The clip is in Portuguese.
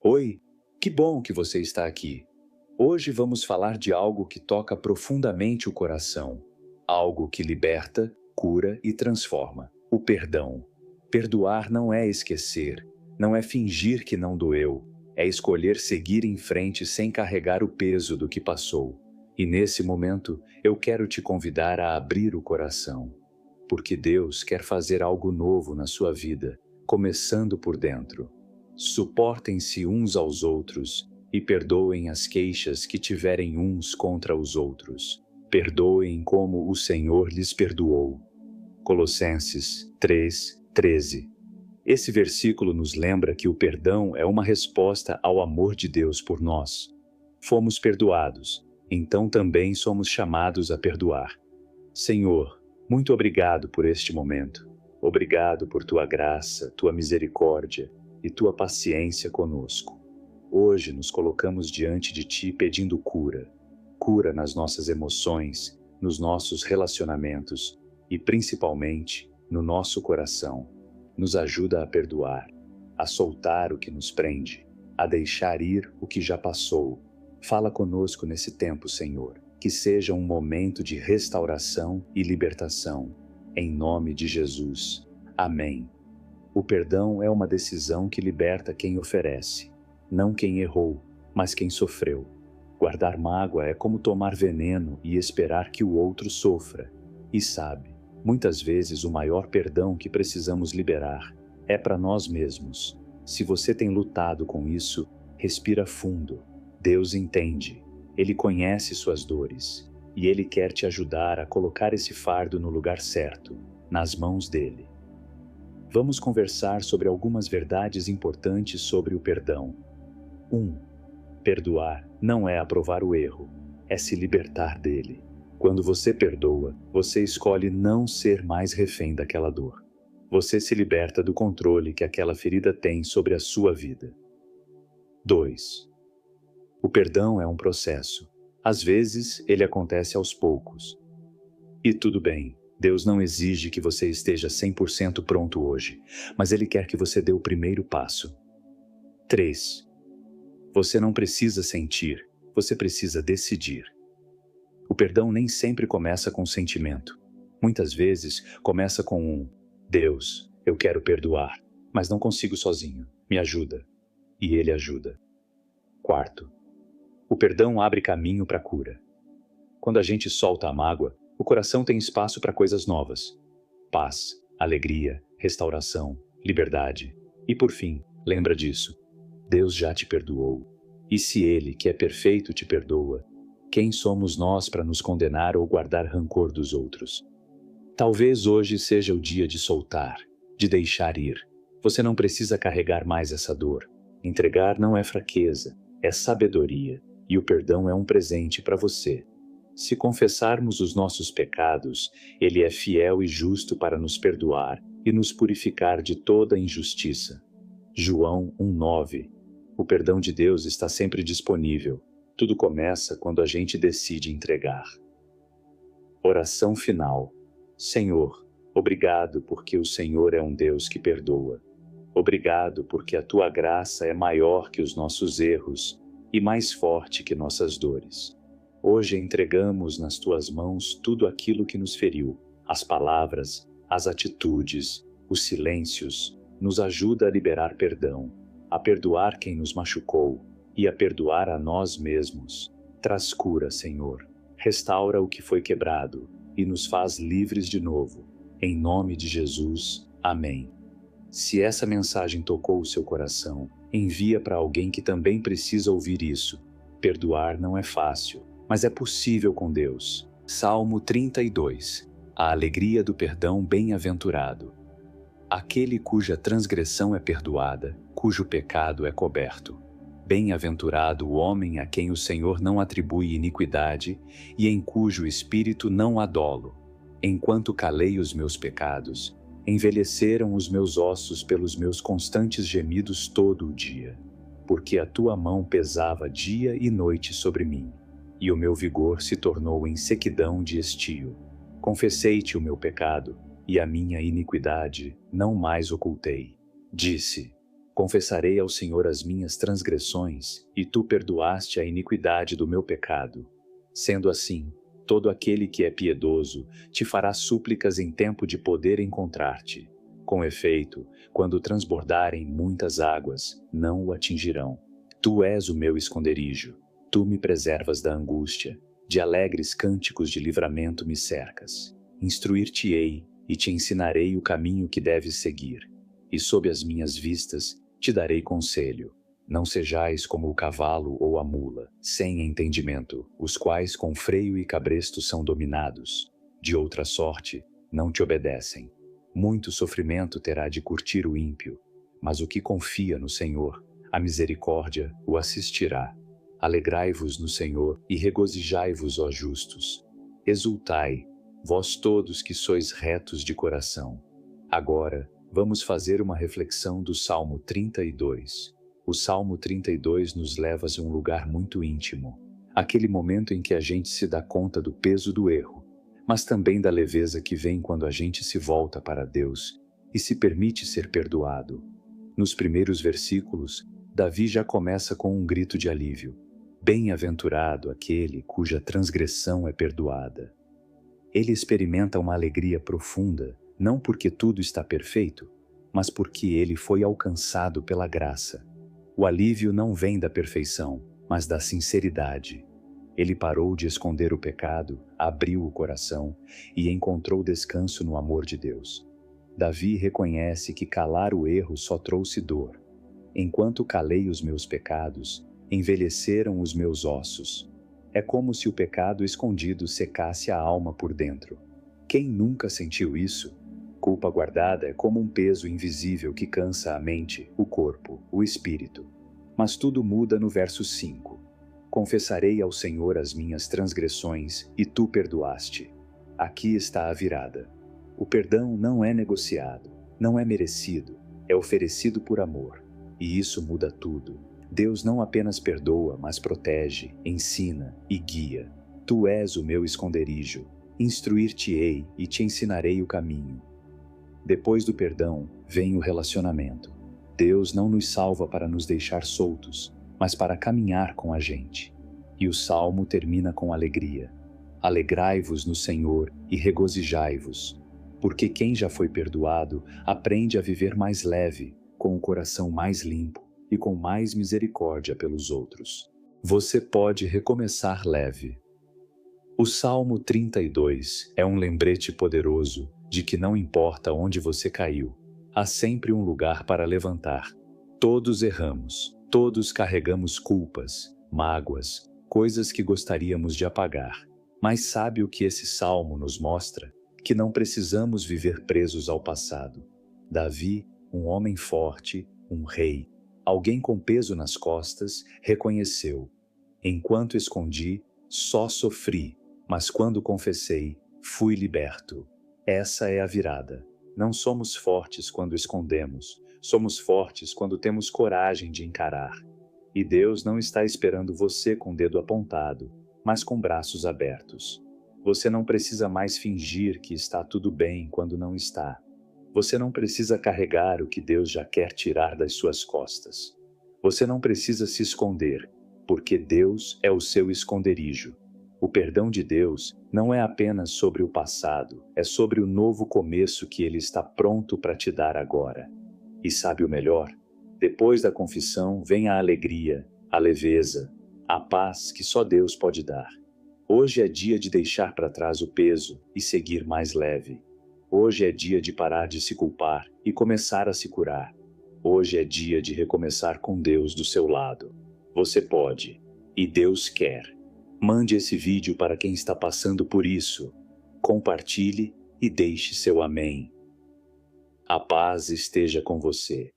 Oi, que bom que você está aqui. Hoje vamos falar de algo que toca profundamente o coração, algo que liberta, cura e transforma: o perdão. Perdoar não é esquecer, não é fingir que não doeu, é escolher seguir em frente sem carregar o peso do que passou. E nesse momento, eu quero te convidar a abrir o coração, porque Deus quer fazer algo novo na sua vida, começando por dentro. Suportem-se uns aos outros e perdoem as queixas que tiverem uns contra os outros. Perdoem como o Senhor lhes perdoou. Colossenses 3:13. Esse versículo nos lembra que o perdão é uma resposta ao amor de Deus por nós. Fomos perdoados, então também somos chamados a perdoar. Senhor, muito obrigado por este momento. Obrigado por tua graça, tua misericórdia e tua paciência conosco. Hoje nos colocamos diante de ti pedindo cura. Cura nas nossas emoções, nos nossos relacionamentos e, principalmente, no nosso coração. Nos ajuda a perdoar, a soltar o que nos prende, a deixar ir o que já passou. Fala conosco nesse tempo, Senhor. Que seja um momento de restauração e libertação. Em nome de Jesus. Amém. O perdão é uma decisão que liberta quem oferece, não quem errou, mas quem sofreu. Guardar mágoa é como tomar veneno e esperar que o outro sofra. E sabe, muitas vezes o maior perdão que precisamos liberar é para nós mesmos. Se você tem lutado com isso, respira fundo. Deus entende. Ele conhece suas dores e Ele quer te ajudar a colocar esse fardo no lugar certo, nas mãos dele. Vamos conversar sobre algumas verdades importantes sobre o perdão. 1. Perdoar não é aprovar o erro, é se libertar dele. Quando você perdoa, você escolhe não ser mais refém daquela dor. Você se liberta do controle que aquela ferida tem sobre a sua vida. 2. O perdão é um processo. Às vezes, ele acontece aos poucos. E tudo bem, Deus não exige que você esteja 100% pronto hoje, mas Ele quer que você dê o primeiro passo. 3. Você não precisa sentir, você precisa decidir. O perdão nem sempre começa com sentimento. Muitas vezes, começa com um: Deus, eu quero perdoar, mas não consigo sozinho, me ajuda. E Ele ajuda. 4. O perdão abre caminho para a cura. Quando a gente solta a mágoa, o coração tem espaço para coisas novas. Paz, alegria, restauração, liberdade. E por fim, lembra disso: Deus já te perdoou. E se Ele, que é perfeito, te perdoa, quem somos nós para nos condenar ou guardar rancor dos outros? Talvez hoje seja o dia de soltar, de deixar ir. Você não precisa carregar mais essa dor. Entregar não é fraqueza, é sabedoria. E o perdão é um presente para você. Se confessarmos os nossos pecados, Ele é fiel e justo para nos perdoar e nos purificar de toda injustiça. João 1:9. O perdão de Deus está sempre disponível. Tudo começa quando a gente decide entregar. Oração final. Senhor, obrigado porque o Senhor é um Deus que perdoa. Obrigado porque a Tua graça é maior que os nossos erros e mais forte que nossas dores. Hoje entregamos nas Tuas mãos tudo aquilo que nos feriu. As palavras, as atitudes, os silêncios. Nos ajuda a liberar perdão, a perdoar quem nos machucou e a perdoar a nós mesmos. Traz cura, Senhor. Restaura o que foi quebrado e nos faz livres de novo. Em nome de Jesus. Amém. Se essa mensagem tocou o seu coração, envia para alguém que também precisa ouvir isso. Perdoar não é fácil, mas é possível com Deus. Salmo 32. A alegria do perdão bem-aventurado. Aquele cuja transgressão é perdoada, cujo pecado é coberto. Bem-aventurado o homem a quem o Senhor não atribui iniquidade e em cujo espírito não há dolo. Enquanto calei os meus pecados, envelheceram os meus ossos pelos meus constantes gemidos todo o dia, porque a tua mão pesava dia e noite sobre mim, e o meu vigor se tornou em sequidão de estio. Confessei-te o meu pecado, e a minha iniquidade não mais ocultei. Disse: Confessarei ao Senhor as minhas transgressões, e tu perdoaste a iniquidade do meu pecado. Sendo assim, todo aquele que é piedoso te fará súplicas em tempo de poder encontrar-te. Com efeito, quando transbordarem muitas águas, não o atingirão. Tu és o meu esconderijo, tu me preservas da angústia, de alegres cânticos de livramento me cercas. Instruir-te-ei e te ensinarei o caminho que deves seguir, e sob as minhas vistas te darei conselho. Não sejais como o cavalo ou a mula, sem entendimento, os quais com freio e cabresto são dominados. De outra sorte, não te obedecem. Muito sofrimento terá de curtir o ímpio, mas o que confia no Senhor, a misericórdia o assistirá. Alegrai-vos no Senhor e regozijai-vos, ó justos. Exultai, vós todos que sois retos de coração. Agora, vamos fazer uma reflexão do Salmo 32. O Salmo 32 nos leva a um lugar muito íntimo, aquele momento em que a gente se dá conta do peso do erro, mas também da leveza que vem quando a gente se volta para Deus e se permite ser perdoado. Nos primeiros versículos, Davi já começa com um grito de alívio. Bem-aventurado aquele cuja transgressão é perdoada. Ele experimenta uma alegria profunda, não porque tudo está perfeito, mas porque ele foi alcançado pela graça. O alívio não vem da perfeição, mas da sinceridade. Ele parou de esconder o pecado, abriu o coração e encontrou descanso no amor de Deus. Davi reconhece que calar o erro só trouxe dor. Enquanto calei os meus pecados, envelheceram os meus ossos. É como se o pecado escondido secasse a alma por dentro. Quem nunca sentiu isso? Culpa guardada é como um peso invisível que cansa a mente, o corpo, o espírito. Mas tudo muda no verso 5. Confessarei ao Senhor as minhas transgressões, e tu perdoaste. Aqui está a virada. O perdão não é negociado, não é merecido, é oferecido por amor. E isso muda tudo. Deus não apenas perdoa, mas protege, ensina e guia. Tu és o meu esconderijo. Instruir-te-ei e te ensinarei o caminho. Depois do perdão, vem o relacionamento. Deus não nos salva para nos deixar soltos, mas para caminhar com a gente. E o salmo termina com alegria. Alegrai-vos no Senhor e regozijai-vos, porque quem já foi perdoado aprende a viver mais leve, com o coração mais limpo e com mais misericórdia pelos outros. Você pode recomeçar leve. O Salmo 32 é um lembrete poderoso de que não importa onde você caiu, há sempre um lugar para levantar. Todos erramos, todos carregamos culpas, mágoas, coisas que gostaríamos de apagar. Mas sabe o que esse salmo nos mostra? Que não precisamos viver presos ao passado. Davi, um homem forte, um rei, alguém com peso nas costas, reconheceu: enquanto escondi, só sofri, mas quando confessei, fui liberto. Essa é a virada. Não somos fortes quando escondemos, somos fortes quando temos coragem de encarar. E Deus não está esperando você com o dedo apontado, mas com braços abertos. Você não precisa mais fingir que está tudo bem quando não está. Você não precisa carregar o que Deus já quer tirar das suas costas. Você não precisa se esconder, porque Deus é o seu esconderijo. O perdão de Deus não é apenas sobre o passado, é sobre o novo começo que Ele está pronto para te dar agora. E sabe o melhor? Depois da confissão vem a alegria, a leveza, a paz que só Deus pode dar. Hoje é dia de deixar para trás o peso e seguir mais leve. Hoje é dia de parar de se culpar e começar a se curar. Hoje é dia de recomeçar com Deus do seu lado. Você pode, e Deus quer. Mande esse vídeo para quem está passando por isso. Compartilhe e deixe seu amém. A paz esteja com você.